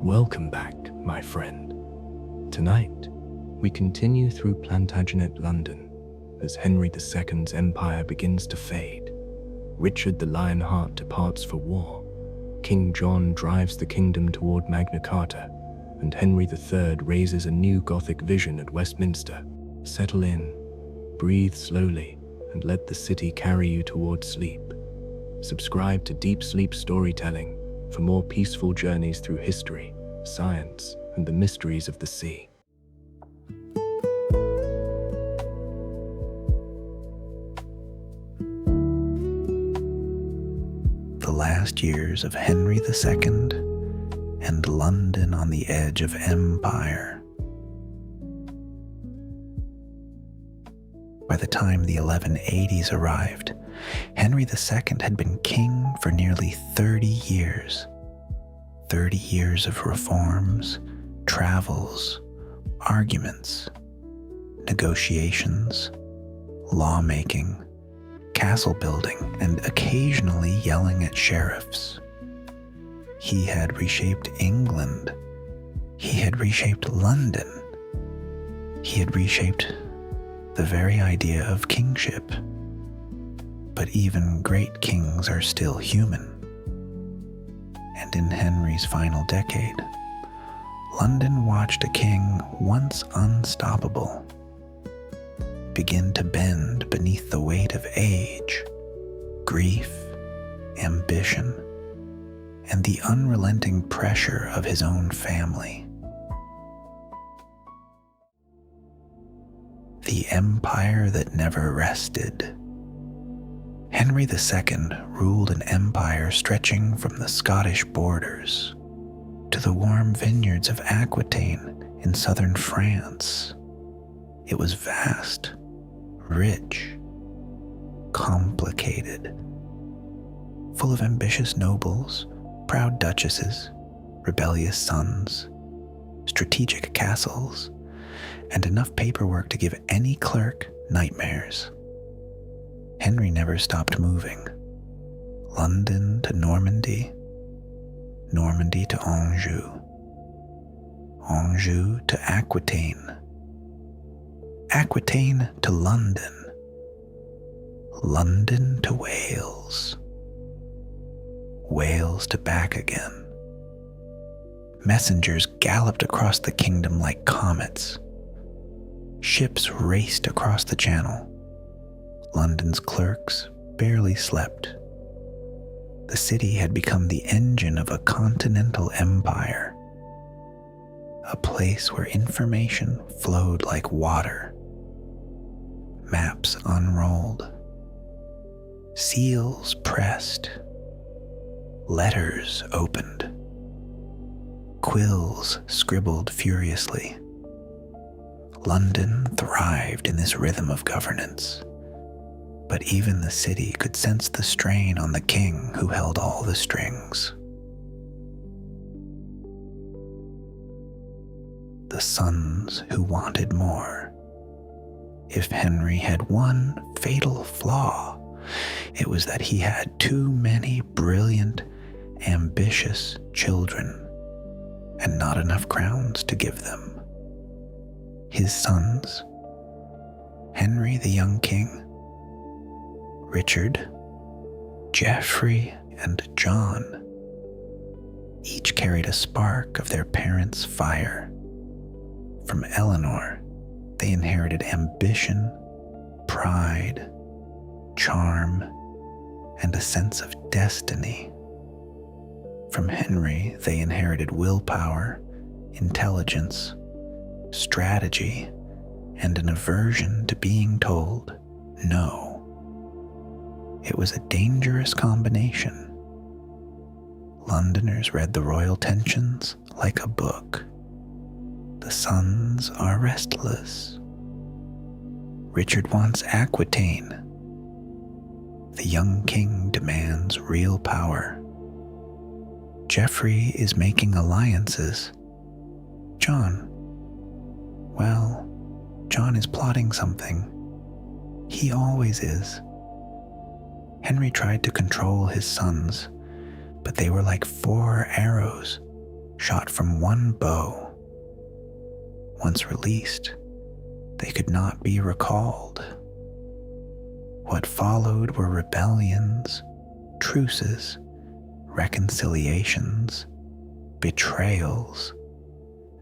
Welcome back, my friend. Tonight, we continue through Plantagenet, London, as Henry II's empire begins to fade. Richard the Lionheart departs for war. King John drives the kingdom toward Magna Carta, and Henry III raises a new Gothic vision at Westminster. Settle in, breathe slowly, and let the city carry you toward sleep. Subscribe to Deep Sleep Storytelling for more peaceful journeys through history, science, and the mysteries of the sea. The last years of Henry II and London on the edge of empire. By the time the 1180s arrived, Henry II had been king for nearly 30 years. 30 years of reforms, travels, arguments, negotiations, lawmaking, castle building, and occasionally yelling at sheriffs. He had reshaped England. He had reshaped London. He had reshaped the very idea of kingship. But even great kings are still human. And in Henry's final decade, London watched a king once unstoppable begin to bend beneath the weight of age, grief, ambition, and the unrelenting pressure of his own family. The empire that never rested. Henry II ruled an empire stretching from the Scottish borders to the warm vineyards of Aquitaine in southern France. It was vast, rich, complicated, full of ambitious nobles, proud duchesses, rebellious sons, strategic castles, and enough paperwork to give any clerk nightmares. Henry never stopped moving. London to Normandy, Normandy to Anjou, Anjou to Aquitaine, Aquitaine to London, London to Wales, Wales to back again. Messengers galloped across the kingdom like comets. Ships raced across the channel. London's clerks barely slept. The city had become the engine of a continental empire, a place where information flowed like water, maps unrolled, seals pressed, letters opened, quills scribbled furiously. London thrived in this rhythm of governance. But even the city could sense the strain on the king who held all the strings. The sons who wanted more. If Henry had one fatal flaw, it was that he had too many brilliant, ambitious children, and not enough crowns to give them. His sons, Henry the young king, Richard, Geoffrey, and John, each carried a spark of their parents' fire. From Eleanor, they inherited ambition, pride, charm, and a sense of destiny. From Henry, they inherited willpower, intelligence, strategy, and an aversion to being told no. It was a dangerous combination. Londoners read the royal tensions like a book. The sons are restless. Richard wants Aquitaine. The young king demands real power. Geoffrey is making alliances. John is plotting something. He always is. Henry tried to control his sons, but they were like 4 arrows shot from one bow. Once released, they could not be recalled. What followed were rebellions, truces, reconciliations, betrayals,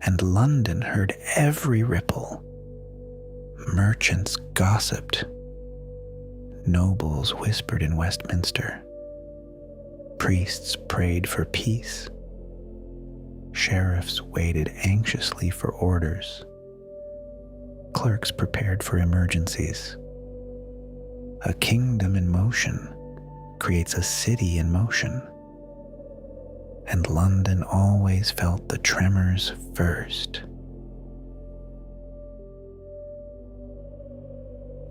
and London heard every ripple. Merchants gossiped. Nobles whispered in Westminster. Priests prayed for peace. Sheriffs waited anxiously for orders. Clerks prepared for emergencies. A kingdom in motion creates a city in motion. And London always felt the tremors first.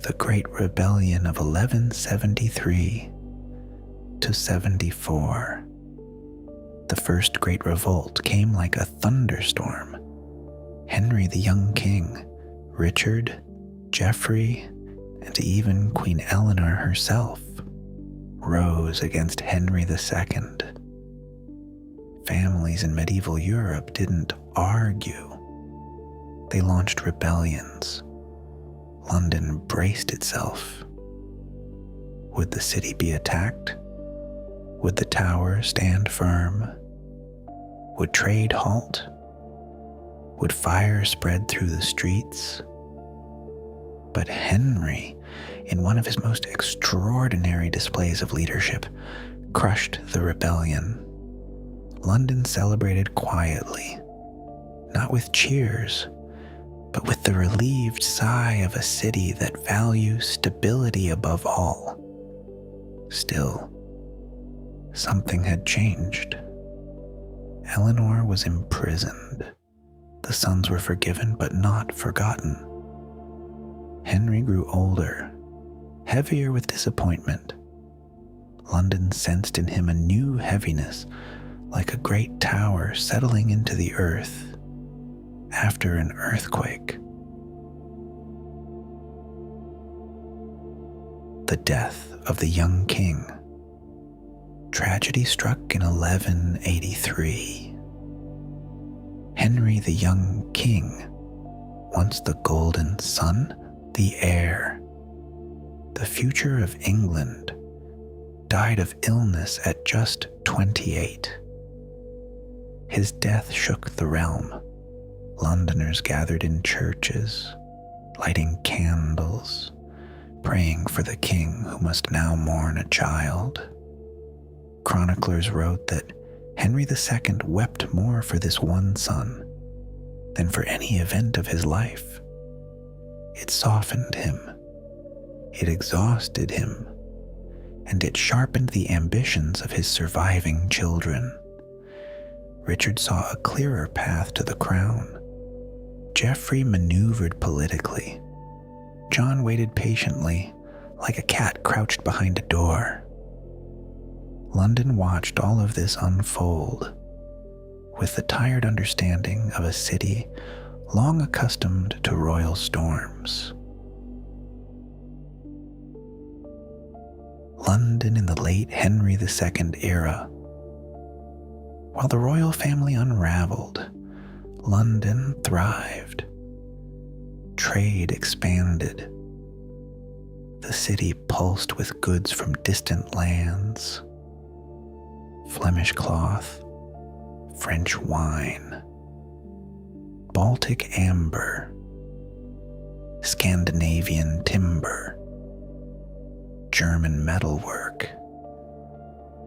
The Great Rebellion of 1173 to 74. The first great revolt came like a thunderstorm. Henry the young king, Richard, Geoffrey, and even Queen Eleanor herself rose against Henry II. Families in medieval Europe didn't argue. They launched rebellions. London braced itself. Would the city be attacked? Would the tower stand firm? Would trade halt? Would fire spread through the streets? But Henry, in one of his most extraordinary displays of leadership, crushed the rebellion. London celebrated quietly, not with cheers, but with the relieved sigh of a city that values stability above all. Still, something had changed. Eleanor was imprisoned. The sons were forgiven but not forgotten. Henry grew older, heavier with disappointment. London sensed in him a new heaviness, like a great tower settling into the earth after an earthquake. The death of the young king. Tragedy struck in 1183. Henry the young king, once the golden son, the heir, the future of England, died of illness at just 28. His death shook the realm. Londoners gathered in churches, lighting candles, praying for the king who must now mourn a child. Chroniclers wrote that Henry II wept more for this one son than for any event of his life. It softened him, it exhausted him, and it sharpened the ambitions of his surviving children. Richard saw a clearer path to the crown. Geoffrey maneuvered politically. John waited patiently, like a cat crouched behind a door. London watched all of this unfold with the tired understanding of a city long accustomed to royal storms. London in the late Henry II era. While the royal family unraveled, London thrived. Trade expanded. The city pulsed with goods from distant lands. Flemish cloth, French wine, Baltic amber, Scandinavian timber, German metalwork,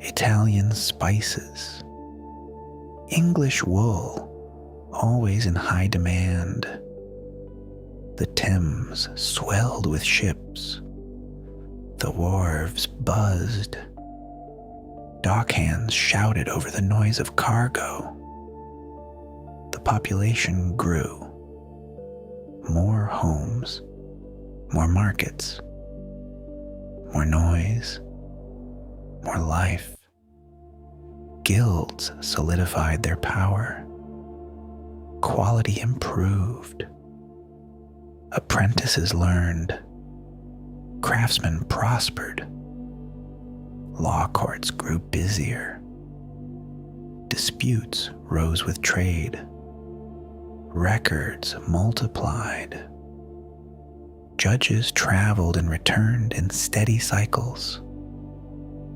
Italian spices, English wool, always in high demand. The Thames swelled with ships. The wharves buzzed. Dockhands shouted over the noise of cargo. The population grew. More homes, more markets, more noise, more life. Guilds solidified their power. Quality improved. Apprentices learned. Craftsmen prospered. Law courts grew busier. disputes rose with trade. Records multiplied. Judges traveled and returned in steady cycles.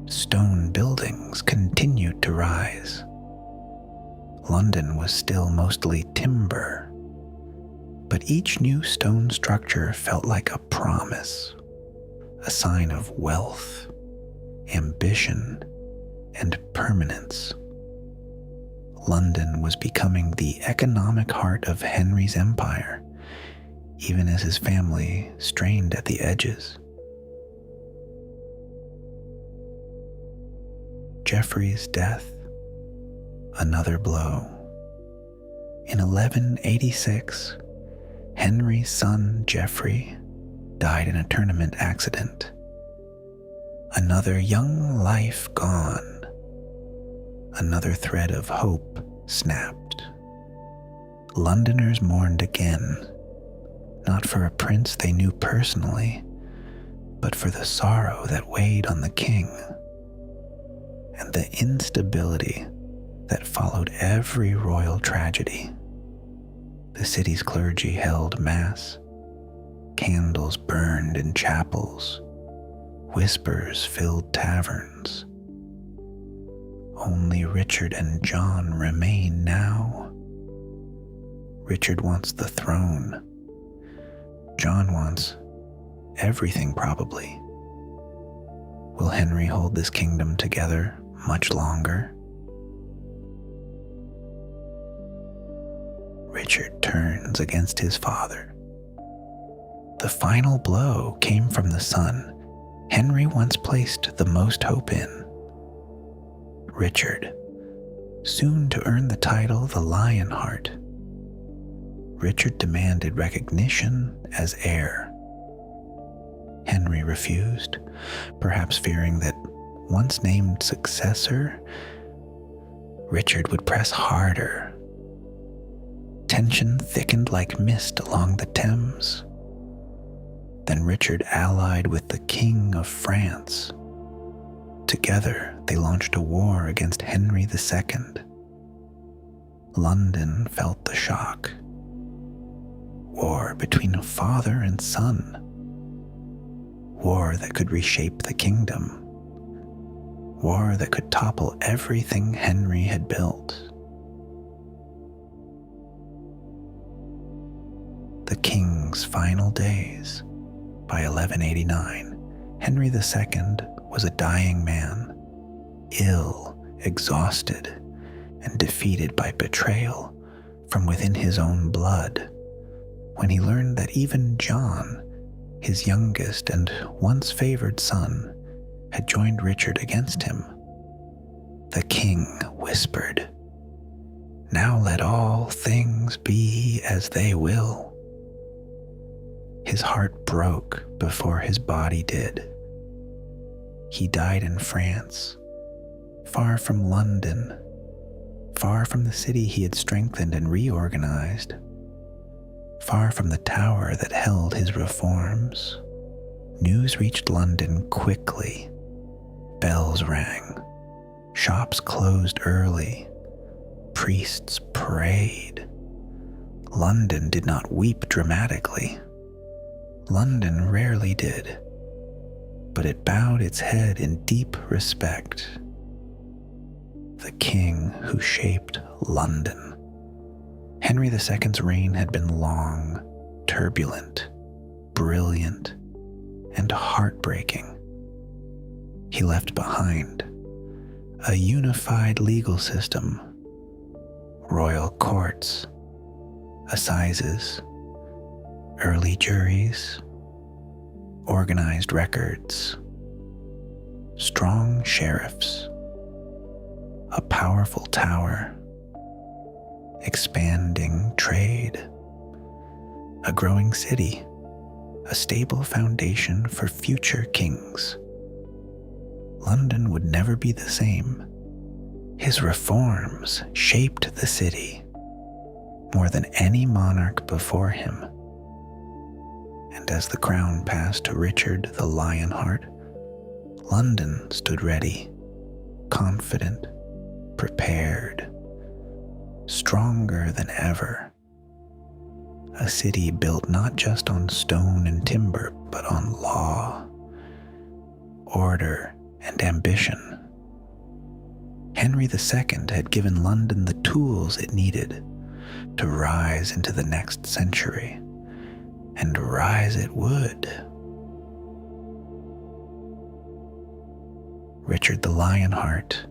Stone buildings continued to rise. London was still mostly timber, but each new stone structure felt like a promise, a sign of wealth, ambition, and permanence. London was becoming the economic heart of Henry's empire, even as his family strained at the edges. Geoffrey's death, another blow. In 1186, Henry's son Geoffrey died in a tournament accident. Another young life gone. Another thread of hope snapped. Londoners mourned again, not for a prince they knew personally, but for the sorrow that weighed on the king, and the instability that followed every royal tragedy. The city's clergy held mass, candles burned in chapels, whispers filled taverns. Only Richard and John remain now. Richard wants the throne. John wants everything, probably. Will Henry hold this kingdom together much longer? Richard turns against his father. The final blow came from the son Henry once placed the most hope in. Richard, soon to earn the title the Lionheart. Richard demanded recognition as heir. Henry refused, perhaps fearing that once named successor, Richard would press harder. Tension thickened like mist along the Thames. Then Richard allied with the King of France. Together, they launched a war against Henry II. London felt the shock. War between father and son. War that could reshape the kingdom. War that could topple everything Henry had built. The king's final days. By 1189, Henry II was a dying man, ill, exhausted, and defeated by betrayal from within his own blood, when he learned that even John, his youngest and once favored son, had joined Richard against him. The king whispered, "Now let all things be as they will." His heart broke before his body did. He died in France, far from London, far from the city he had strengthened and reorganized, far from the tower that held his reforms. News reached London quickly. Bells rang. Shops closed early. Priests prayed. London did not weep dramatically. London rarely did, but it bowed its head in deep respect. The king who shaped London. Henry II's reign had been long, turbulent, brilliant, and heartbreaking. He left behind a unified legal system, royal courts, assizes, early juries, organized records, strong sheriffs, a powerful tower, expanding trade, a growing city, a stable foundation for future kings. London would never be the same. His reforms shaped the city more than any monarch before him. And as the crown passed to Richard the Lionheart, London stood ready, confident, prepared, stronger than ever. A city built not just on stone and timber, but on law, order, and ambition. Henry II had given London the tools it needed to rise into the next century, and rise it would. Richard the Lionheart,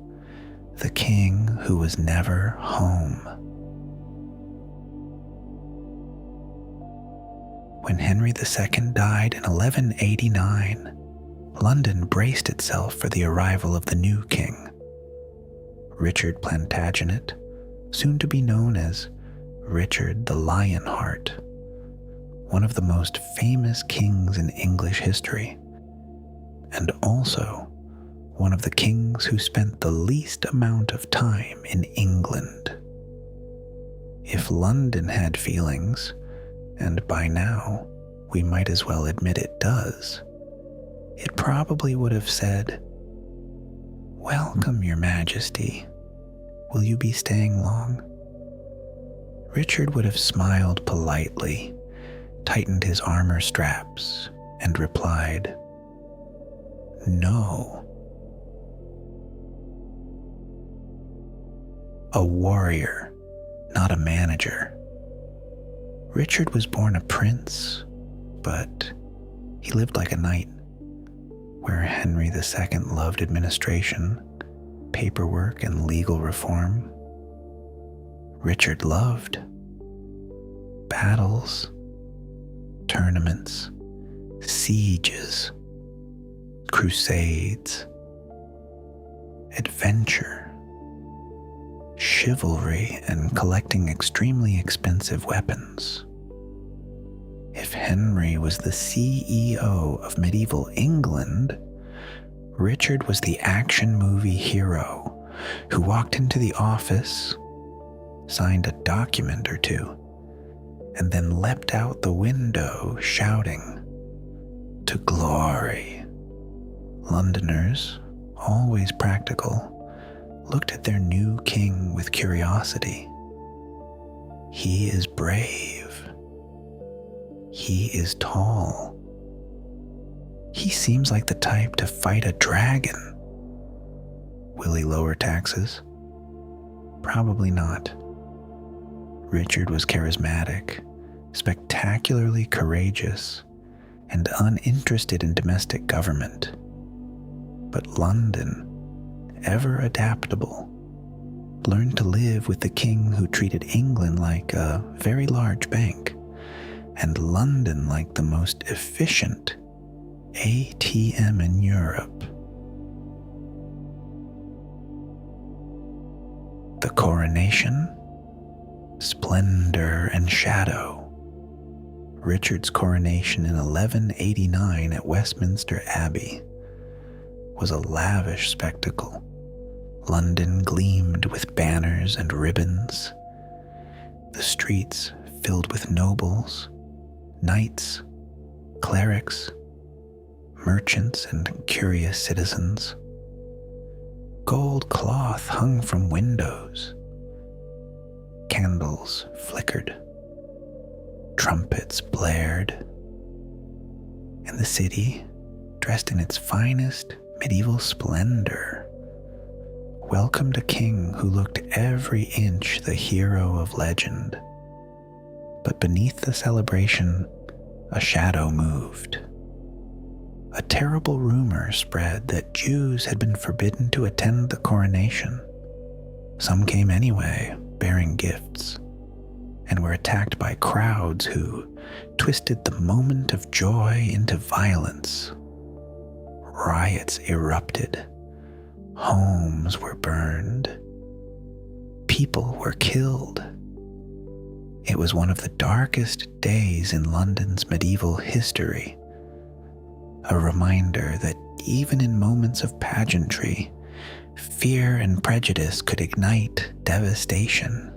the king who was never home. When Henry II died in 1189, London braced itself for the arrival of the new king, Richard Plantagenet, soon to be known as Richard the Lionheart, one of the most famous kings in English history, and also one of the kings who spent the least amount of time in England. If London had feelings, and by now we might as well admit it does, it probably would have said, "Welcome, Your Majesty. Will you be staying long?" Richard would have smiled politely, tightened his armor straps, and replied, "No." A warrior, not a manager. Richard was born a prince, but he lived like a knight, where Henry II loved administration, paperwork, and legal reform. Richard loved battles, tournaments, sieges, crusades, adventure, chivalry, and collecting extremely expensive weapons. If Henry was the CEO of medieval England, Richard was the action movie hero who walked into the office, signed a document or two, and then leapt out the window shouting, "To glory!" Londoners, always practical, looked at their new king with curiosity. He is brave. He is tall. He seems like the type to fight a dragon. Will he lower taxes? Probably not. Richard was charismatic, spectacularly courageous, and uninterested in domestic government. But London, ever adaptable, learned to live with the king who treated England like a very large bank, and London like the most efficient ATM in Europe. The coronation, splendor and shadow. Richard's coronation in 1189 at Westminster Abbey was a lavish spectacle. London gleamed with banners and ribbons, the streets filled with nobles, knights, clerics, merchants, and curious citizens. Gold cloth hung from windows. Candles flickered. Trumpets blared. And the city, dressed in its finest medieval splendor, welcomed a king who looked every inch the hero of legend. But beneath the celebration, a shadow moved. A terrible rumor spread that Jews had been forbidden to attend the coronation. Some came anyway, bearing gifts, and were attacked by crowds who twisted the moment of joy into violence. Riots erupted. Homes were burned. People were killed. It was one of the darkest days in London's medieval history. A reminder that even in moments of pageantry, fear and prejudice could ignite devastation.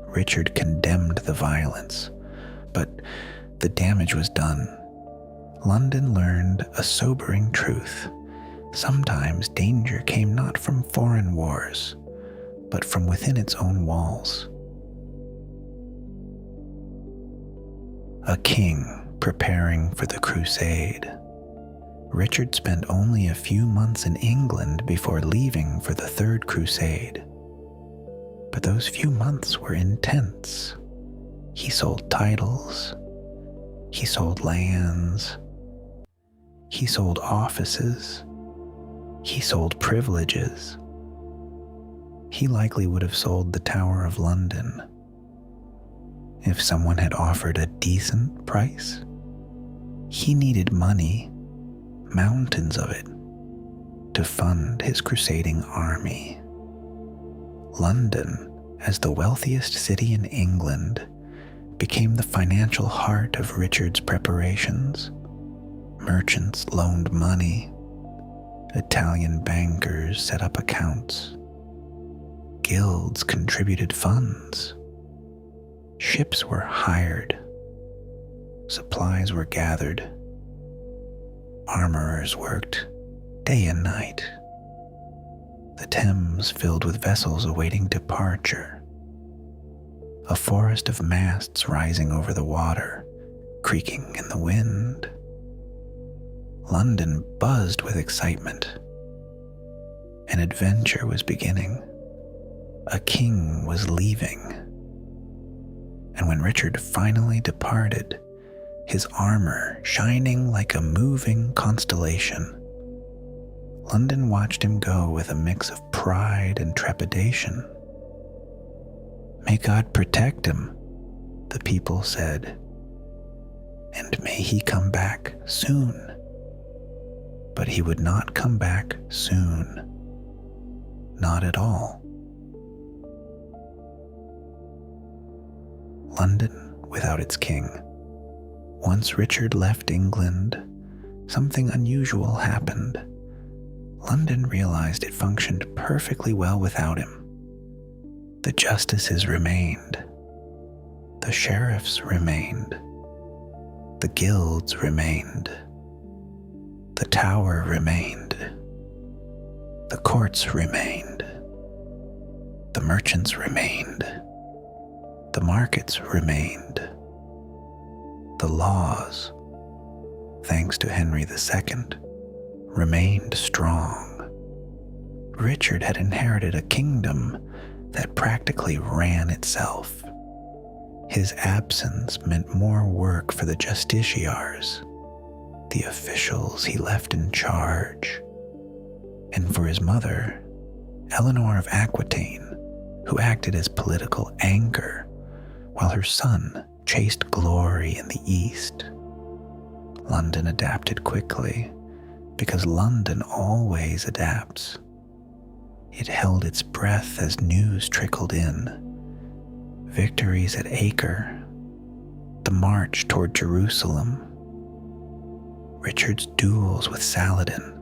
Richard condemned the violence, but the damage was done. London learned a sobering truth. Sometimes danger came not from foreign wars, but from within its own walls. A king preparing for the crusade, Richard spent only a few months in England before leaving for the Third Crusade. But those few months were intense. He sold titles, he sold lands, he sold offices, he sold privileges. He likely would have sold the Tower of London if someone had offered a decent price. He needed money, mountains of it, to fund his crusading army. London, as the wealthiest city in England, became the financial heart of Richard's preparations. Merchants loaned money. Italian bankers set up accounts. Guilds contributed funds. Ships were hired. Supplies were gathered. Armorers worked day and night. The Thames filled with vessels awaiting departure. A forest of masts rising over the water, creaking in the wind. London buzzed with excitement. An adventure was beginning. A king was leaving. And when Richard finally departed, his armor shining like a moving constellation, London watched him go with a mix of pride and trepidation. "May God protect him," the people said, "and may he come back soon." But he would not come back soon. Not at all. London without its king. Once Richard left England, something unusual happened. London realized it functioned perfectly well without him. The justices remained. The sheriffs remained. The guilds remained. The tower remained. The courts remained. The merchants remained. The markets remained. The laws, thanks to Henry II, remained strong. Richard had inherited a kingdom that practically ran itself. His absence meant more work for the justiciars, the officials he left in charge, and for his mother, Eleanor of Aquitaine, who acted as political anchor while her son chased glory in the east. London adapted quickly, because London always adapts. It held its breath as news trickled in. Victories at Acre, the march toward Jerusalem, Richard's duels with Saladin,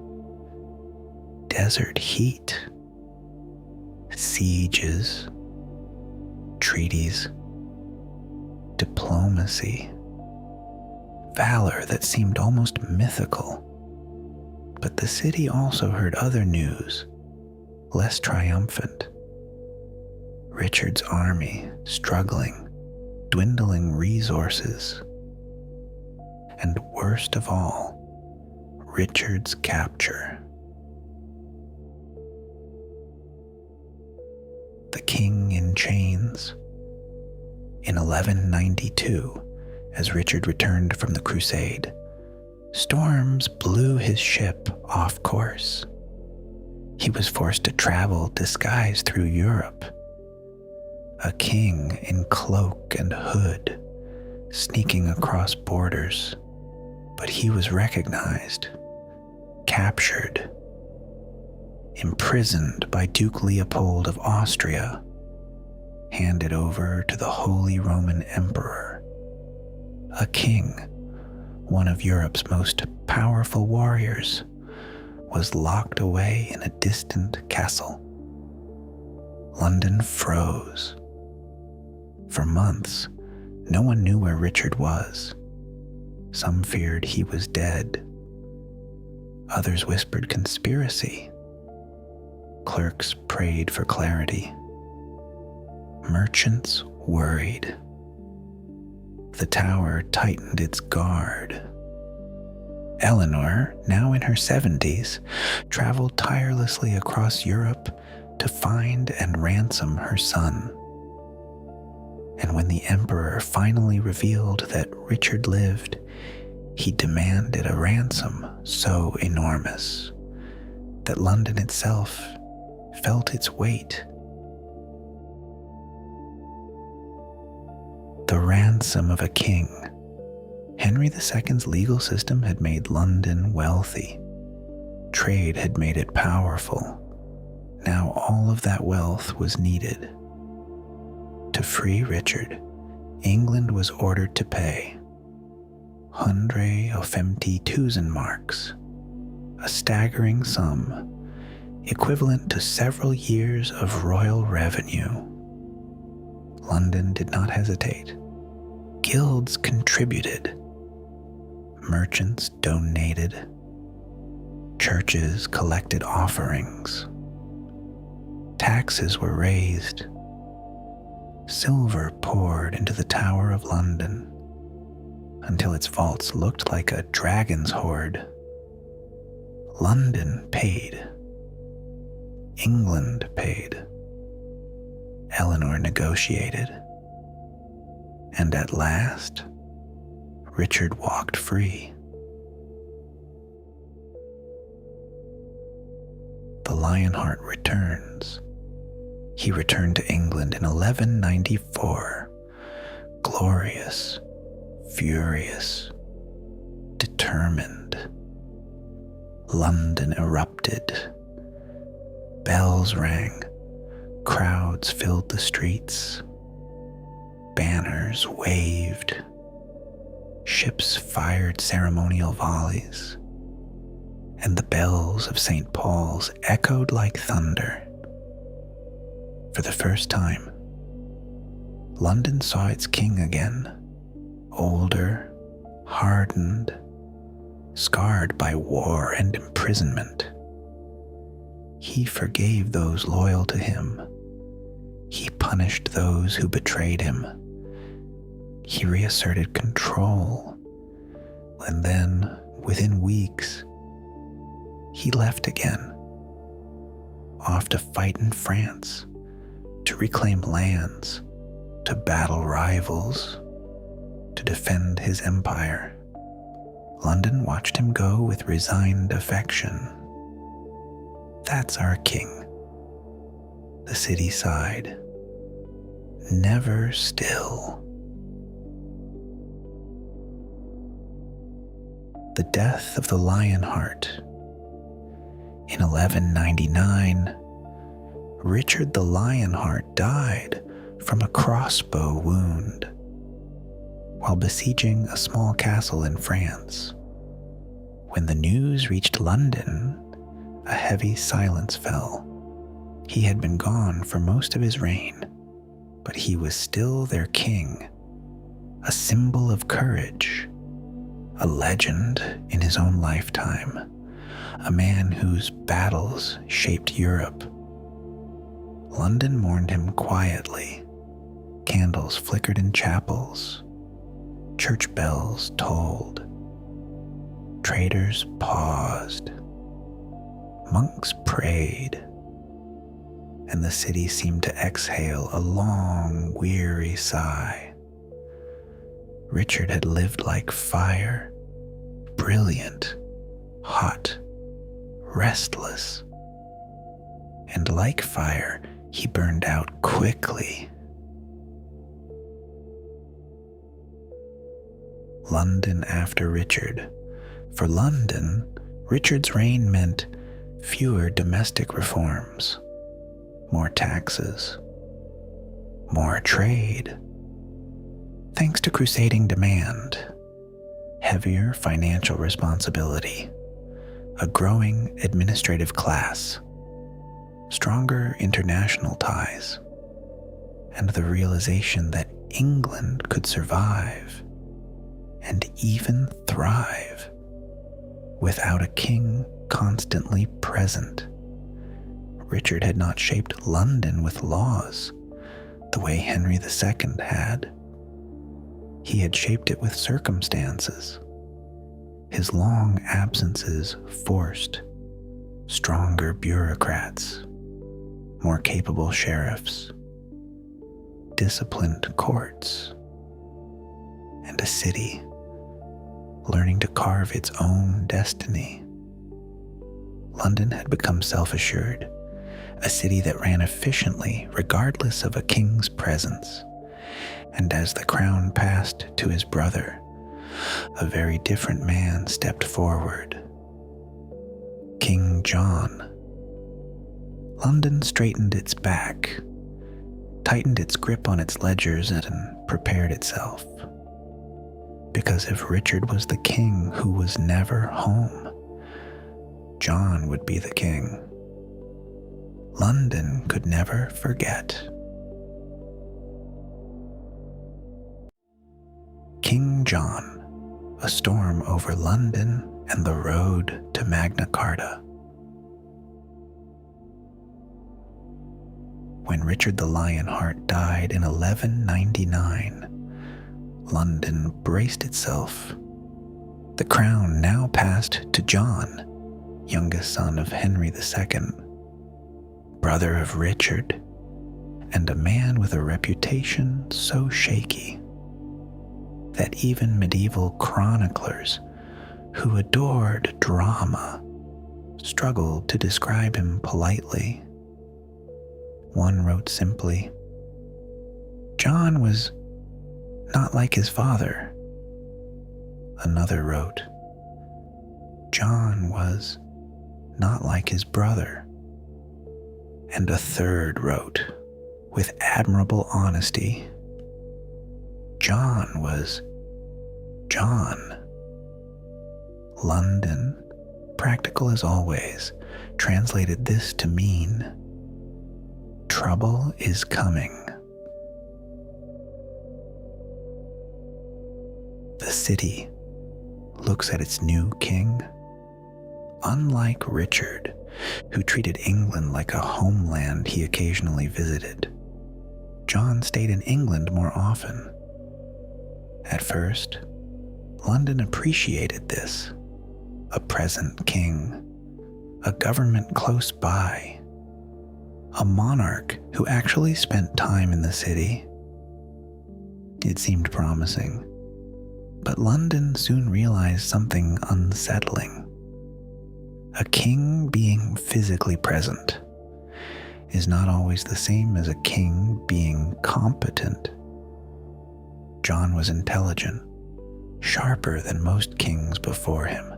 desert heat, sieges, treaties, diplomacy, valor that seemed almost mythical. But the city also heard other news, less triumphant. Richard's army struggling, dwindling resources, and worst of all, Richard's capture. The King in Chains. In 1192, as Richard returned from the crusade, storms blew his ship off course. He was forced to travel disguised through Europe. A king in cloak and hood, sneaking across borders. But he was recognized, captured, imprisoned by Duke Leopold of Austria, handed over to the Holy Roman Emperor. A king, one of Europe's most powerful warriors, was locked away in a distant castle. London froze. For months, no one knew where Richard was. Some feared he was dead. Others whispered conspiracy. Clerks prayed for clarity. Merchants worried. The tower tightened its guard. Eleanor, now in her 70s, traveled tirelessly across Europe to find and ransom her son. And when the emperor finally revealed that Richard lived, he demanded a ransom so enormous that London itself felt its weight. The ransom of a king. Henry II's legal system had made London wealthy. Trade had made it powerful. Now all of that wealth was needed. To free Richard, England was ordered to pay 150,000 marks, a staggering sum equivalent to several years of royal revenue. London did not hesitate. Guilds contributed. Merchants donated. Churches collected offerings. Taxes were raised. Silver poured into the Tower of London until its vaults looked like a dragon's hoard. London paid. England paid. Eleanor negotiated. And at last, Richard walked free. The Lionheart returns. He returned to England in 1194, glorious, furious, determined. London erupted. Bells rang. Crowds filled the streets. Banners waved. Ships fired ceremonial volleys. And the bells of St. Paul's echoed like thunder. For the first time, London saw its king again, older, hardened, scarred by war and imprisonment. He forgave those loyal to him. He punished those who betrayed him. He reasserted control. And then, within weeks, he left again, off to fight in France, to reclaim lands, to battle rivals, to defend his empire. London watched him go with resigned affection. That's our king. The city sighed. Never still. The death of the Lionheart. In 1199, Richard the Lionheart died from a crossbow wound while besieging a small castle in France. When the news reached London, a heavy silence fell. He had been gone for most of his reign, but he was still their king, a symbol of courage, a legend in his own lifetime, a man whose battles shaped Europe. London mourned him quietly. Candles flickered in chapels. Church bells tolled. Traders paused. Monks prayed. And the city seemed to exhale a long, weary sigh. Richard had lived like fire, brilliant, hot, restless. And like fire, he burned out quickly. London after Richard. For London, Richard's reign meant fewer domestic reforms, more taxes, more trade. Thanks to crusading demand, heavier financial responsibility, a growing administrative class, stronger international ties, and the realization that England could survive and even thrive without a king constantly present. Richard had not shaped London with laws, the way Henry II had. He had shaped it with circumstances. His long absences forced stronger bureaucrats, more capable sheriffs, disciplined courts, and a city learning to carve its own destiny. London had become self-assured, a city that ran efficiently regardless of a king's presence. And as the crown passed to his brother, a very different man stepped forward. King John. London straightened its back, tightened its grip on its ledgers, and prepared itself. Because if Richard was the king who was never home, John would be the king. London could never forget. King John, a storm over London and the road to Magna Carta. When Richard the Lionheart died in 1199, London braced itself. The crown now passed to John, youngest son of Henry II, brother of Richard, and a man with a reputation so shaky that even medieval chroniclers who adored drama struggled to describe him politely. One wrote simply, "John was not like his father." Another wrote, "John was not like his brother." And a third wrote, with admirable honesty, "John was John." London, practical as always, translated this to mean, trouble is coming. The city looks at its new king. Unlike Richard, who treated England like a homeland he occasionally visited, John stayed in England more often. At first, London appreciated this, a present king, a government close by, a monarch who actually spent time in the city. It seemed promising, but London soon realized something unsettling. A king being physically present is not always the same as a king being competent. John was intelligent, sharper than most kings before him.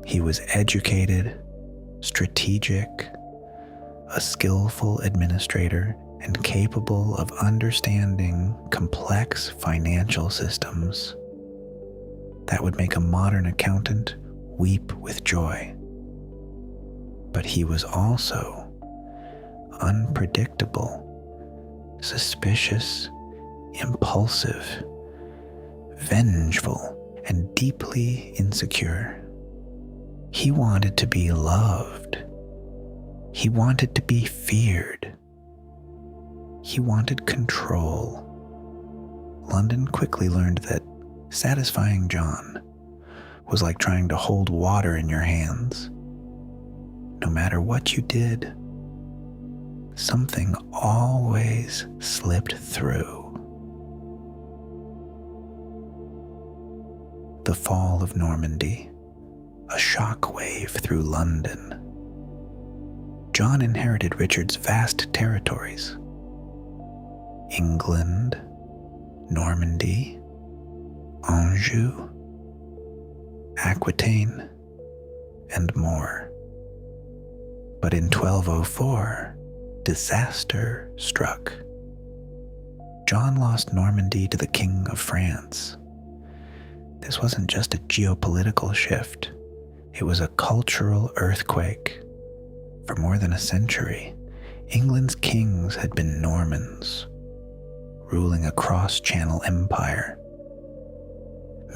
He was educated, strategic, a skillful administrator, and capable of understanding complex financial systems that would make a modern accountant weep with joy. But he was also unpredictable, suspicious, impulsive, vengeful, and deeply insecure. He wanted to be loved. He wanted to be feared. He wanted control. London quickly learned that satisfying John was like trying to hold water in your hands. No matter what you did, something always slipped through. The fall of Normandy, a shock wave through London. John inherited Richard's vast territories. England, Normandy, Anjou, Aquitaine, and more. But in 1204, disaster struck. John lost Normandy to the King of France. This wasn't just a geopolitical shift, it was a cultural earthquake. For more than a century, England's kings had been Normans, ruling a cross-channel empire.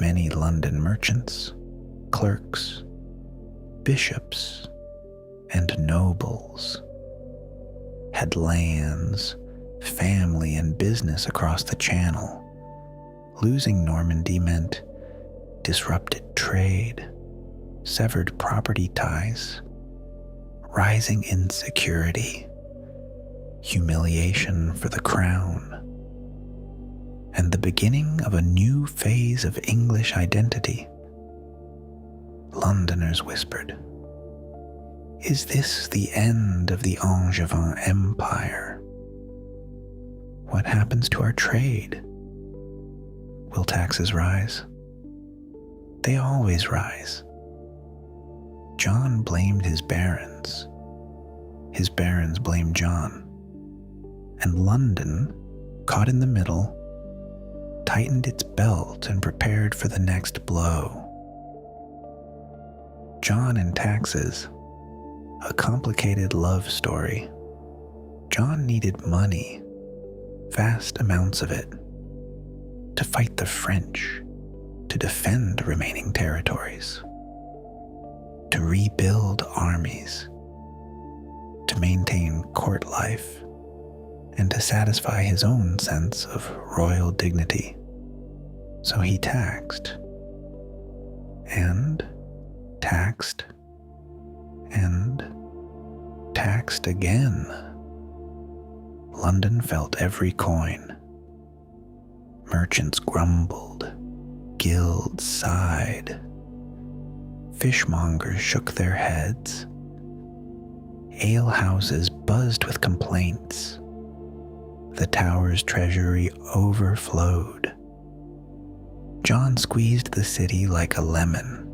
Many London merchants, clerks, bishops, and nobles had lands, family, and business across the Channel. Losing Normandy meant disrupted trade, severed property ties, rising insecurity, humiliation for the crown, and the beginning of a new phase of English identity. Londoners whispered, "Is this the end of the Angevin Empire? What happens to our trade? Will taxes rise? They always rise." John blamed his barons. His barons blamed John. And London, caught in the middle, tightened its belt and prepared for the next blow. John and taxes, a complicated love story. John needed money, vast amounts of it, to fight the French, to defend remaining territories, to rebuild armies, to maintain court life, and to satisfy his own sense of royal dignity. So he taxed, and taxed, and taxed again. London felt every coin. Merchants grumbled, guilds sighed, fishmongers shook their heads, alehouses buzzed with complaints. The tower's treasury overflowed. John squeezed the city like a lemon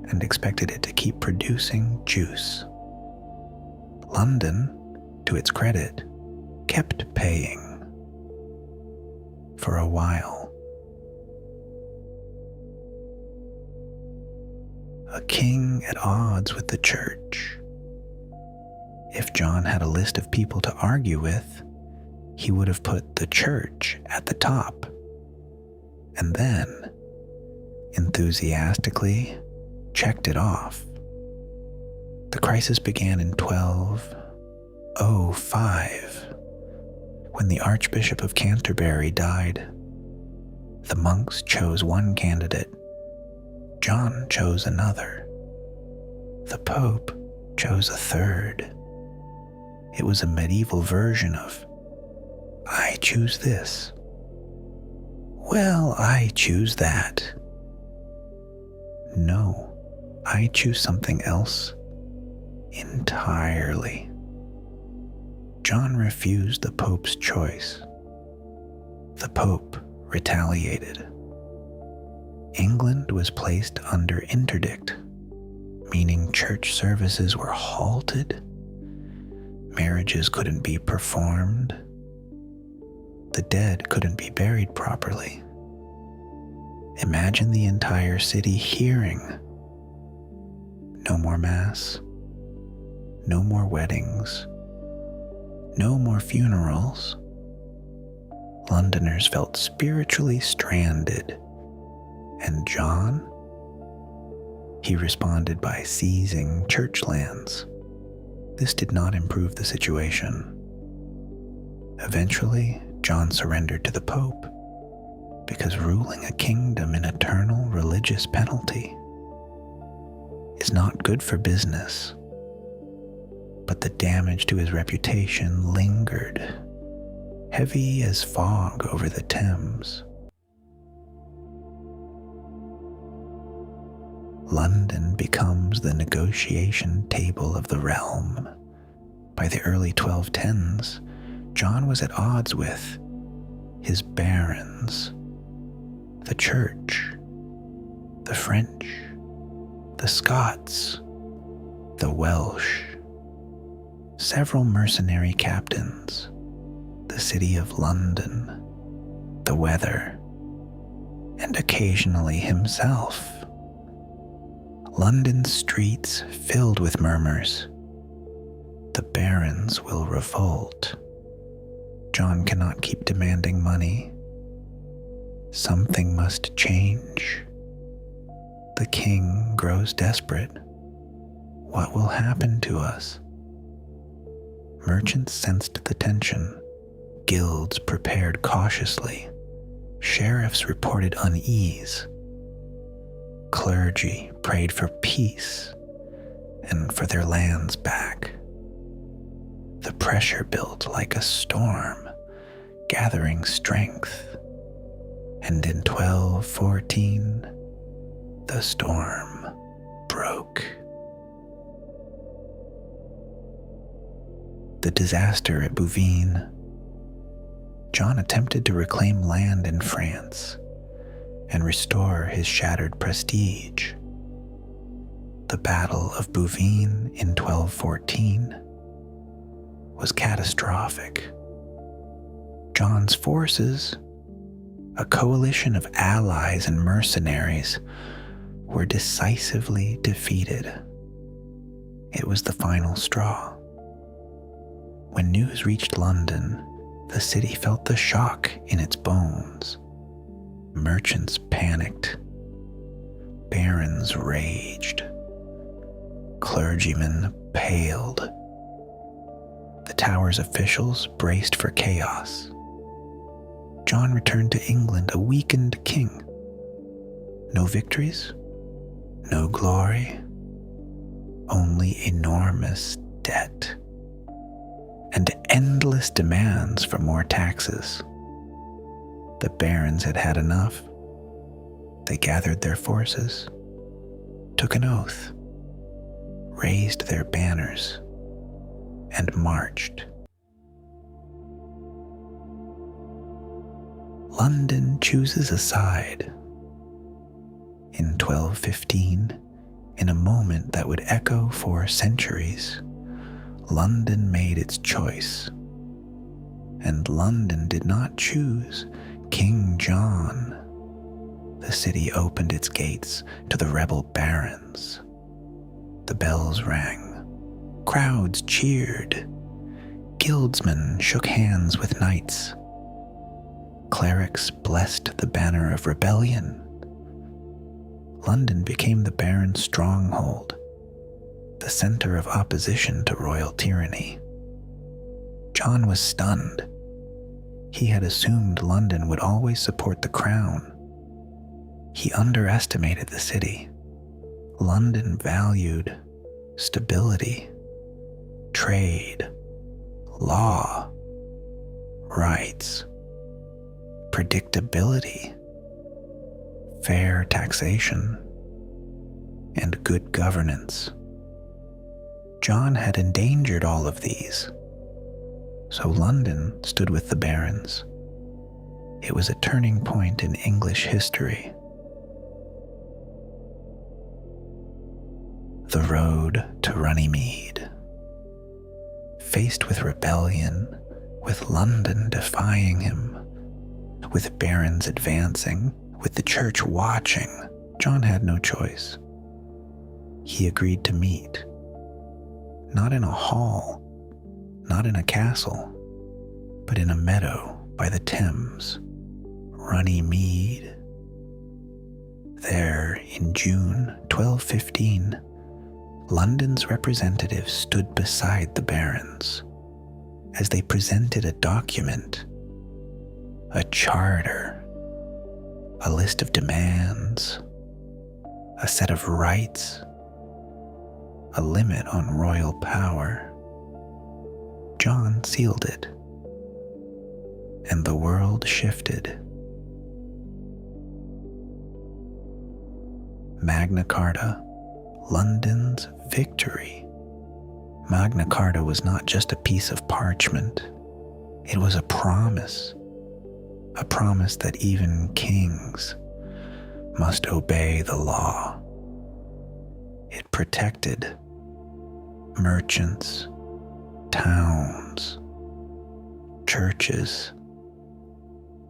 and expected it to keep producing juice. London, to its credit, kept paying. For a while. A king at odds with the church. If John had a list of people to argue with, he would have put the church at the top, and then, enthusiastically, checked it off. The crisis began in 1205, when the Archbishop of Canterbury died. The monks chose one candidate. John chose another. The Pope chose a third. It was a medieval version of, "I choose this." "Well, I choose that." "No, I choose something else entirely." John refused the Pope's choice. The Pope retaliated. England was placed under interdict, meaning church services were halted, marriages couldn't be performed, the dead couldn't be buried properly. Imagine the entire city hearing, "No more Mass, no more weddings, no more funerals." Londoners felt spiritually stranded. And John? He responded by seizing church lands. This did not improve the situation. Eventually, John surrendered to the Pope, because ruling a kingdom in eternal religious penalty is not good for business. But the damage to his reputation lingered, heavy as fog over the Thames. London becomes the negotiation table of the realm. By the early 1210s, John was at odds with his barons, the church, the French, the Scots, the Welsh, several mercenary captains, the city of London, the weather, and occasionally himself. London's streets filled with murmurs. The barons will revolt. John cannot keep demanding money. Something must change. The king grows desperate. What will happen to us? Merchants sensed the tension. Guilds prepared cautiously. Sheriffs reported unease. Clergy prayed for peace and for their lands back. The pressure built like a storm, gathering strength. And in 1214, the storm broke. The disaster at Bouvines. John attempted to reclaim land in France and restore his shattered prestige. The Battle of Bouvines in 1214 was catastrophic. John's forces, a coalition of allies and mercenaries, were decisively defeated. It was the final straw. When news reached London, the city felt the shock in its bones. Merchants panicked. Barons raged. Clergymen paled. The Tower's officials braced for chaos. John returned to England a weakened king. No victories, no glory, only enormous debt, and endless demands for more taxes. The barons had had enough. They gathered their forces, took an oath, raised their banners, and marched. London chooses a side. In 1215, in a moment that would echo for centuries, London made its choice. And London did not choose King John. The city opened its gates to the rebel barons. The bells rang. Crowds cheered. Guildsmen shook hands with knights. Clerics blessed the banner of rebellion. London became the barons' stronghold, the center of opposition to royal tyranny. John was stunned. He had assumed London would always support the crown. He underestimated the city. London valued stability, trade, law, rights, predictability, fair taxation, and good governance. John had endangered all of these, so London stood with the barons. It was a turning point in English history. The road to Runnymede. Faced with rebellion, with London defying him, with barons advancing, with the church watching, John had no choice. He agreed to meet. Not in a hall, not in a castle, but in a meadow by the Thames, Runnymede. There, in June 1215, London's representatives stood beside the barons as they presented a document, a charter, a list of demands, a set of rights, a limit on royal power. John sealed it, and the world shifted. Magna Carta, London's victory. Magna Carta was not just a piece of parchment. It was a promise that even kings must obey the law. It protected merchants, towns, churches,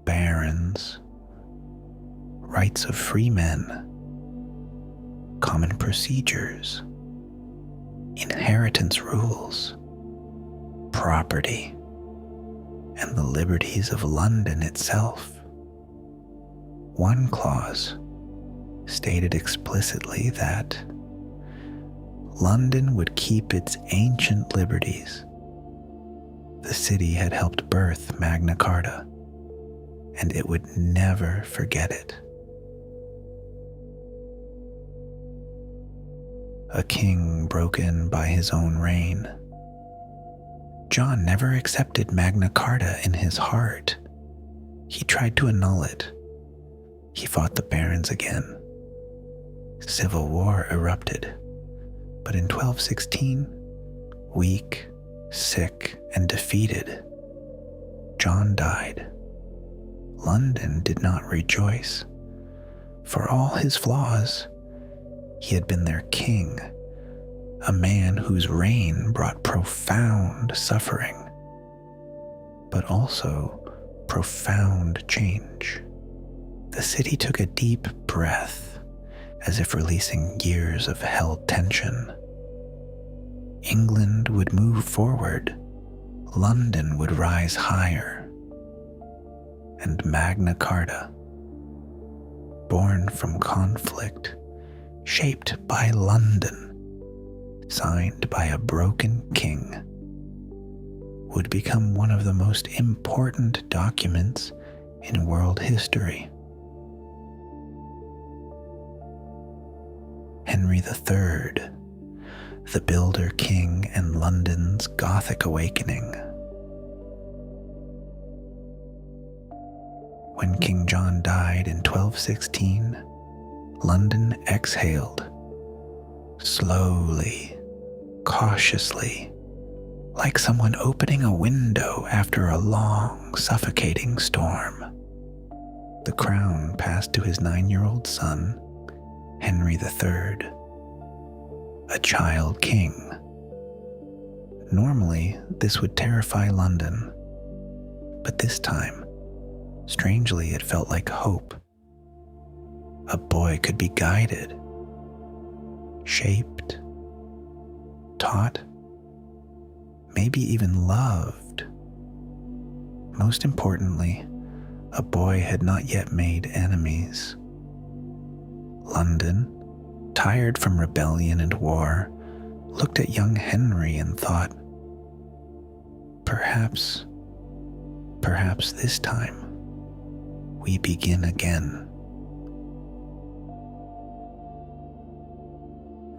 barons, rights of free men, common procedures, inheritance rules, property, and the liberties of London itself. One clause stated explicitly that London would keep its ancient liberties, The city had helped birth Magna Carta, and it would never forget it. A king broken by his own reign. John never accepted Magna Carta in his heart. He tried to annul it. He fought the barons again. Civil war erupted. But in 1216, weak, sick, and defeated, John died. London did not rejoice. For all his flaws, he had been their king, a man whose reign brought profound suffering, but also profound change. The city took a deep breath, as if releasing years of held tension. England would move forward, London would rise higher, and Magna Carta, born from conflict, shaped by London, signed by a broken king, would become one of the most important documents in world history. Henry III, the Builder King and London's Gothic awakening. When King John died in 1216, London exhaled, slowly, cautiously, like someone opening a window after a long, suffocating storm. The crown passed to his 9-year-old son, Henry III, a child king. Normally, this would terrify London, but this time, strangely, it felt like hope. A boy could be guided, shaped, taught, maybe even loved. Most importantly, a boy had not yet made enemies. London, tired from rebellion and war, looked at young Henry and thought, perhaps this time we begin again.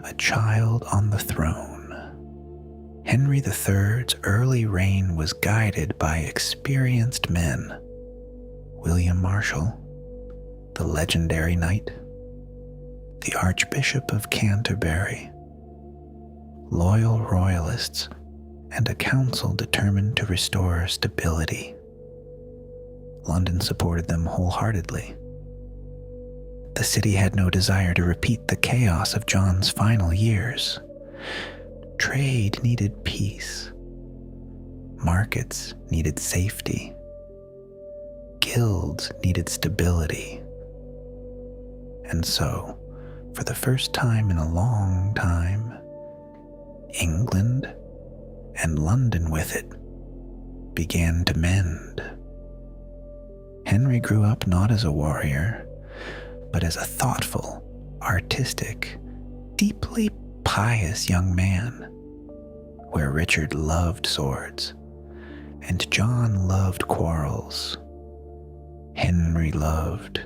A child on the throne. Henry III's early reign was guided by experienced men. William Marshall, the legendary knight, the Archbishop of Canterbury, loyal royalists, and a council determined to restore stability. London supported them wholeheartedly. The city had no desire to repeat the chaos of John's final years. Trade needed peace. Markets needed safety. Guilds needed stability. And so, for the first time in a long time, England, and London with it, began to mend. Henry grew up not as a warrior, but as a thoughtful, artistic, deeply pious young man, where Richard loved swords, and John loved quarrels. Henry loved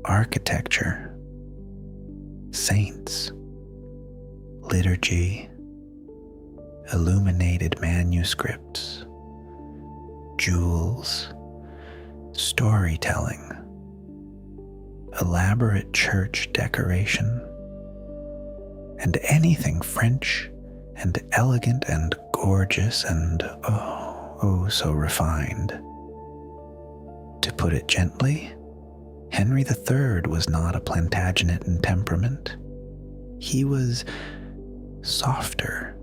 architecture, saints, liturgy, illuminated manuscripts, jewels, storytelling, elaborate church decoration, and anything French and elegant and gorgeous and oh so refined. To put it gently, Henry III was not a Plantagenet in temperament. He was softer.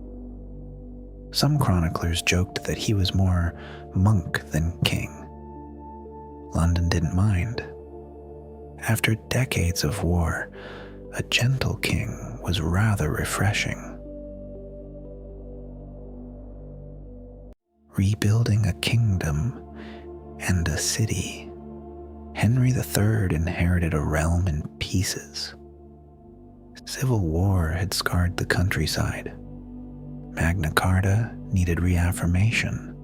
Some chroniclers joked that he was more monk than king. London didn't mind. After decades of war, a gentle king was rather refreshing. Rebuilding a kingdom and a city, Henry III inherited a realm in pieces. Civil war had scarred the countryside. Magna Carta needed reaffirmation.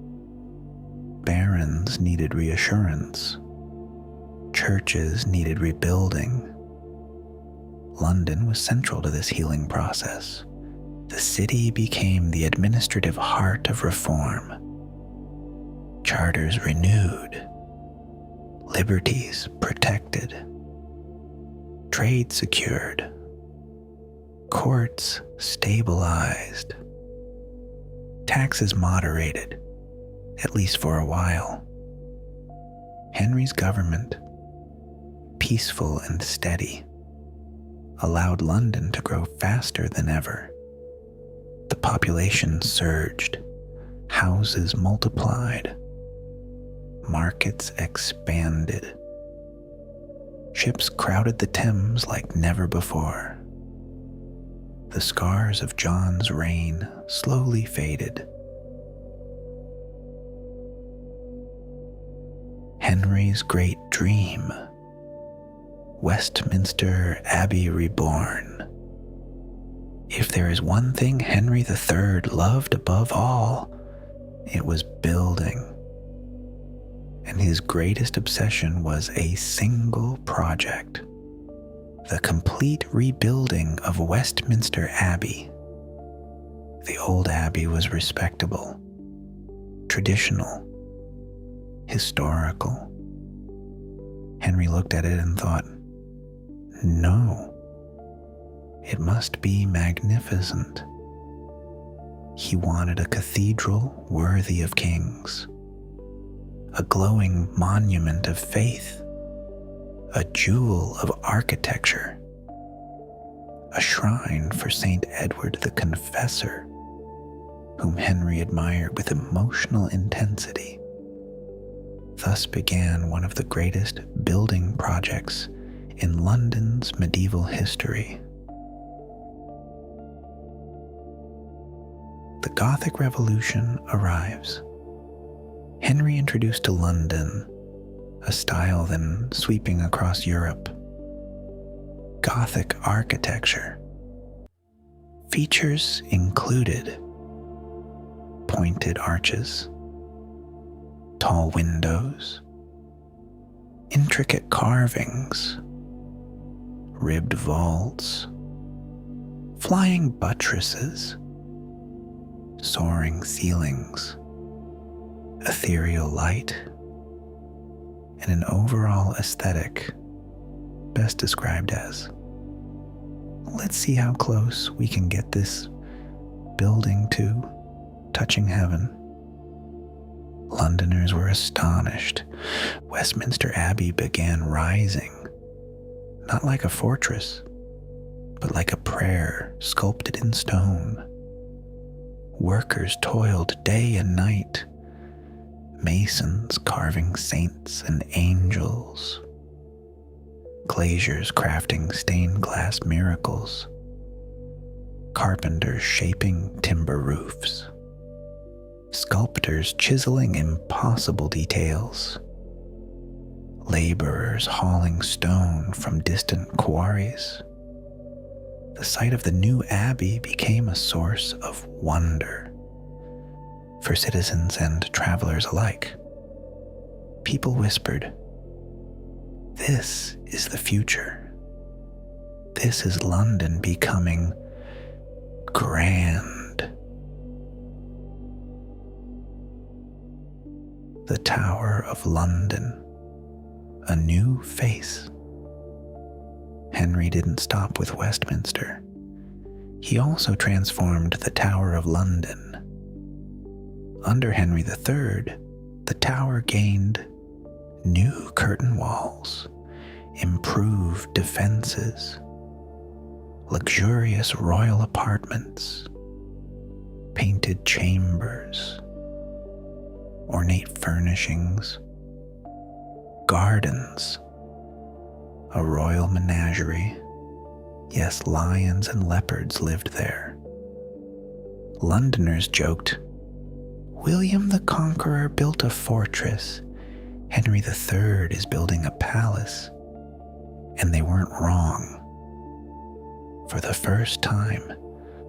Barons needed reassurance. Churches needed rebuilding. London was central to this healing process. The city became the administrative heart of reform. Charters renewed. Liberties protected. Trade secured. Courts stabilized. Taxes moderated, at least for a while. Henry's government, peaceful and steady, allowed London to grow faster than ever. The population surged, houses multiplied, markets expanded. Ships crowded the Thames like never before. The scars of John's reign slowly faded. Henry's great dream, Westminster Abbey reborn. If there is one thing Henry III loved above all, it was building. And his greatest obsession was a single project: the complete rebuilding of Westminster Abbey. The old abbey was respectable, traditional, historical. Henry looked at it and thought, no, it must be magnificent. He wanted a cathedral worthy of kings, a glowing monument of faith, a jewel of architecture, a shrine for St. Edward the Confessor, whom Henry admired with emotional intensity. Thus began one of the greatest building projects in London's medieval history. The Gothic Revolution arrives. Henry introduced to London a style then sweeping across Europe. Gothic architecture. Features included pointed arches, tall windows, intricate carvings, ribbed vaults, flying buttresses, soaring ceilings, ethereal light, and an overall aesthetic best described as, let's see how close we can get this building to touching heaven. Londoners were astonished. Westminster Abbey began rising, not like a fortress, but like a prayer sculpted in stone. Workers toiled day and night, masons carving saints and angels, glaziers crafting stained glass miracles, carpenters shaping timber roofs, sculptors chiseling impossible details, laborers hauling stone from distant quarries. The sight of the new abbey became a source of wonder for citizens and travelers alike. People whispered, "This is the future. This is London becoming grand." The Tower of London, a new face. Henry didn't stop with Westminster. He also transformed the Tower of London. Under Henry III, the tower gained new curtain walls, improved defenses, luxurious royal apartments, painted chambers, ornate furnishings, gardens, a royal menagerie. Yes, lions and leopards lived there. Londoners joked, "William the Conqueror built a fortress. Henry III is building a palace." And they weren't wrong. For the first time,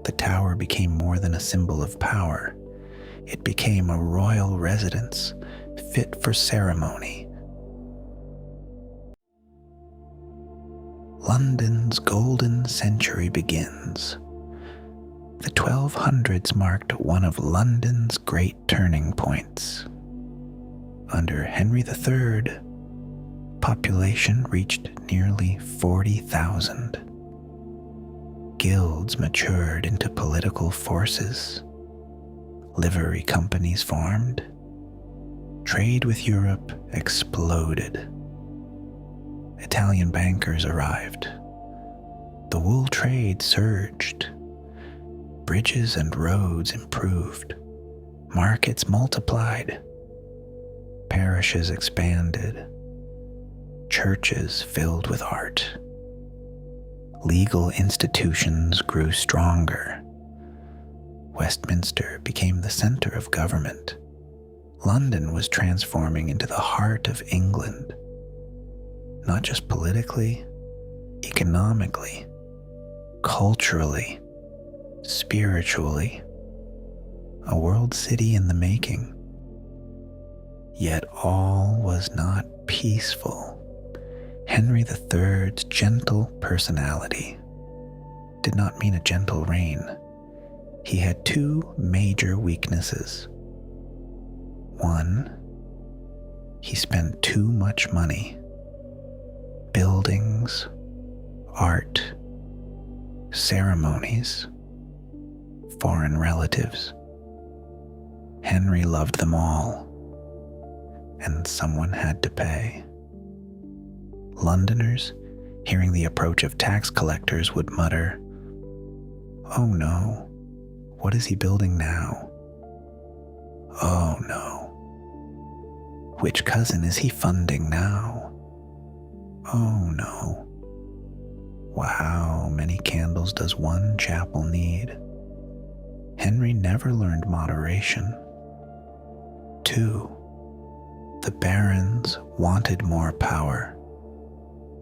the tower became more than a symbol of power. It became a royal residence, fit for ceremony. London's golden century begins. The 1200s marked one of London's great turning points. Under Henry III, population reached nearly 40,000. Guilds matured into political forces. Livery companies formed. Trade with Europe exploded. Italian bankers arrived. The wool trade surged. Bridges and roads improved. Markets multiplied. Parishes expanded. Churches filled with art. Legal institutions grew stronger. Westminster became the center of government. London was transforming into the heart of England, not just politically, economically, culturally, spiritually, a world city in the making. Yet all was not peaceful. Henry III's gentle personality did not mean a gentle reign. He had two major weaknesses. One, he spent too much money. Buildings, art, ceremonies, foreign relatives. Henry loved them all, and someone had to pay. Londoners, hearing the approach of tax collectors, would mutter, "Oh no, what is he building now? Oh no, which cousin is he funding now? Oh no, how many candles does one chapel need?" Henry never learned moderation. 2. The barons wanted more power.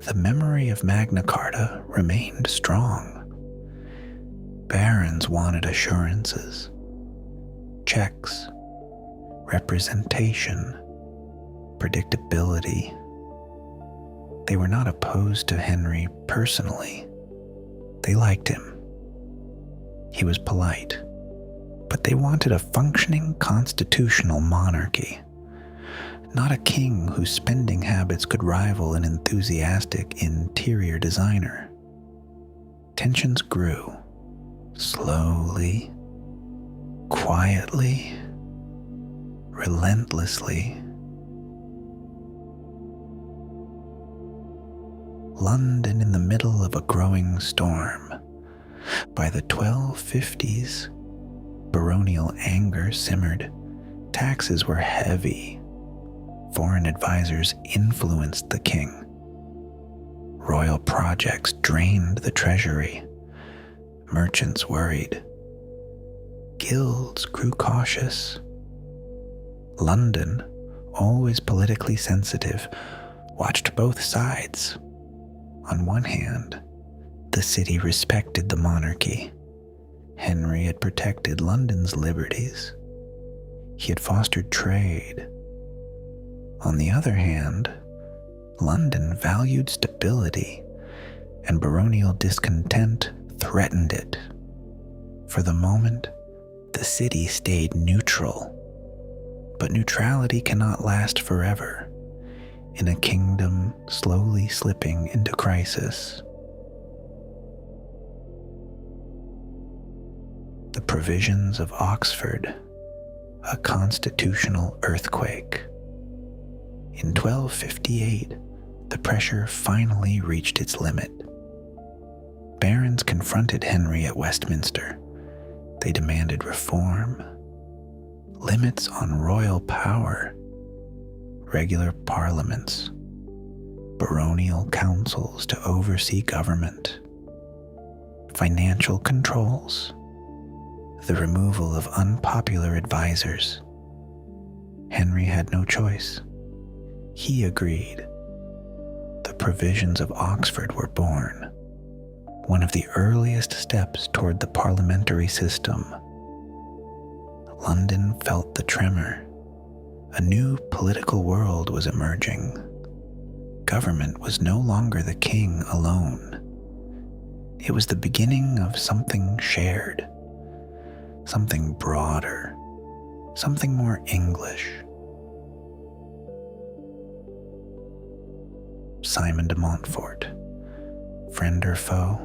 The memory of Magna Carta remained strong. Barons wanted assurances, checks, representation, predictability. They were not opposed to Henry personally. They liked him. He was polite, but they wanted a functioning constitutional monarchy, not a king whose spending habits could rival an enthusiastic interior designer. Tensions grew, slowly, quietly, relentlessly. London in the middle of a growing storm. By the 1250s, baronial anger simmered. Taxes were heavy. Foreign advisors influenced the king. Royal projects drained the treasury. Merchants worried. Guilds grew cautious. London, always politically sensitive, watched both sides. On one hand, the city respected the monarchy. Henry had protected London's liberties. He had fostered trade. On the other hand, London valued stability, and baronial discontent threatened it. For the moment, the city stayed neutral. But neutrality cannot last forever in a kingdom slowly slipping into crisis. The provisions of Oxford, a constitutional earthquake. In 1258, the pressure finally reached its limit. Barons confronted Henry at Westminster. They demanded reform, limits on royal power, regular parliaments, baronial councils to oversee government, financial controls, the removal of unpopular advisors. Henry had no choice. He agreed. The provisions of Oxford were born. one of the earliest steps toward the parliamentary system. London felt the tremor. A new political world was emerging. Government was no longer the king alone. It was the beginning of something shared, something broader, something more English. Simon de Montfort, friend or foe?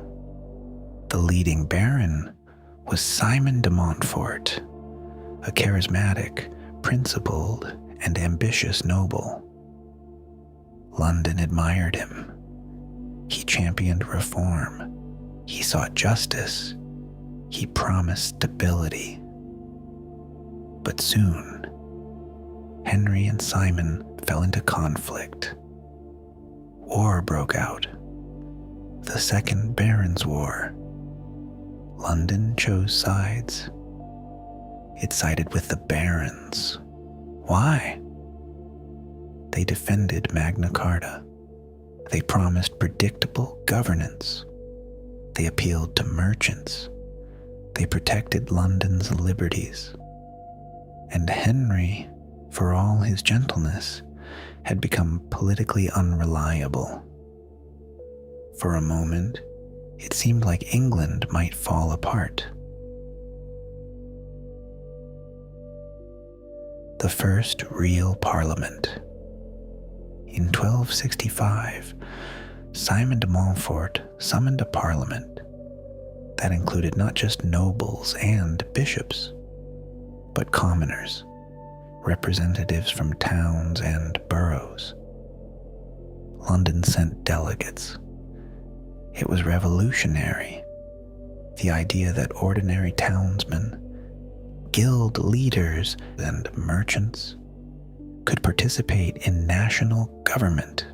The leading baron was Simon de Montfort, a charismatic, principled, and ambitious noble. London admired him. He championed reform. He sought justice. He promised stability. But soon, Henry and Simon fell into conflict. War broke out. The Second Barons' War. London chose sides. It sided with the barons. Why? They defended Magna Carta. They promised predictable governance. They appealed to merchants. They protected London's liberties. And Henry, for all his gentleness, had become politically unreliable. For a moment, it seemed like England might fall apart. The first real parliament. In 1265, Simon de Montfort summoned a parliament that included not just nobles and bishops, but commoners, representatives from towns and boroughs. London sent delegates. It was revolutionary. The idea that ordinary townsmen, guild leaders, and merchants could participate in national government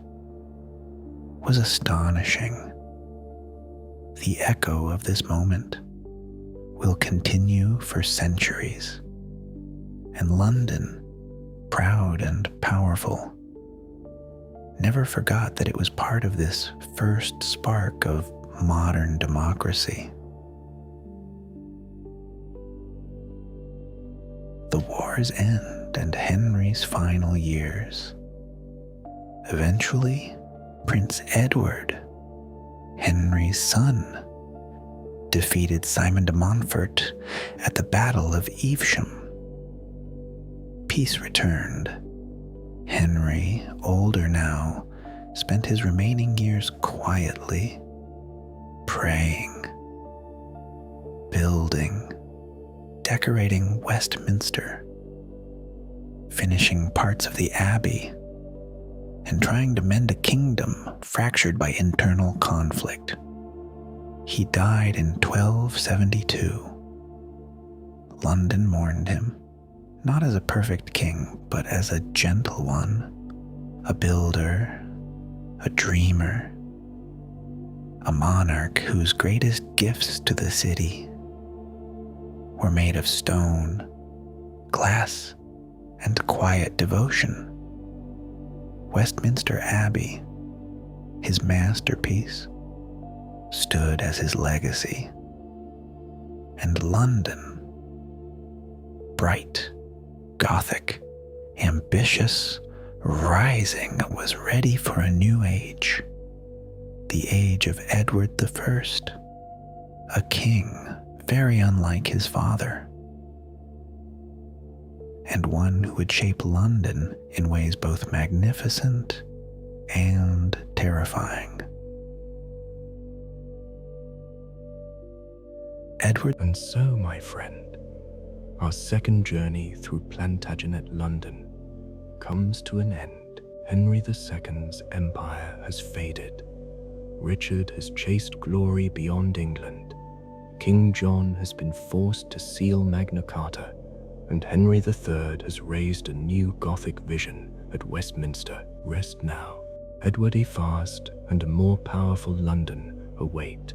was astonishing. The echo of this moment will continue for centuries, and London, proud and powerful, never forgot that it was part of this first spark of modern democracy. The war's end and Henry's final years. Eventually, Prince Edward, Henry's son, defeated Simon de Montfort at the Battle of Evesham. Peace returned. Henry, older now, spent his remaining years quietly, praying, building, decorating Westminster, finishing parts of the Abbey, and trying to mend a kingdom fractured by internal conflict. He died in 1272. London mourned him, not as a perfect king, but as a gentle one, a builder, a dreamer, a monarch whose greatest gifts to the city were made of stone, glass, and quiet devotion. Westminster Abbey, his masterpiece, stood as his legacy. And London, bright, Gothic, ambitious, rising, was ready for a new age, the age of Edward I, a king very unlike his father, and one who would shape London in ways both magnificent and terrifying. Edward. And so, my friend, our second journey through Plantagenet London comes to an end. Henry II's empire has faded. Richard has chased glory beyond England. King John has been forced to seal Magna Carta, and Henry III has raised a new Gothic vision at Westminster. Rest now. Edward I and a more powerful London await.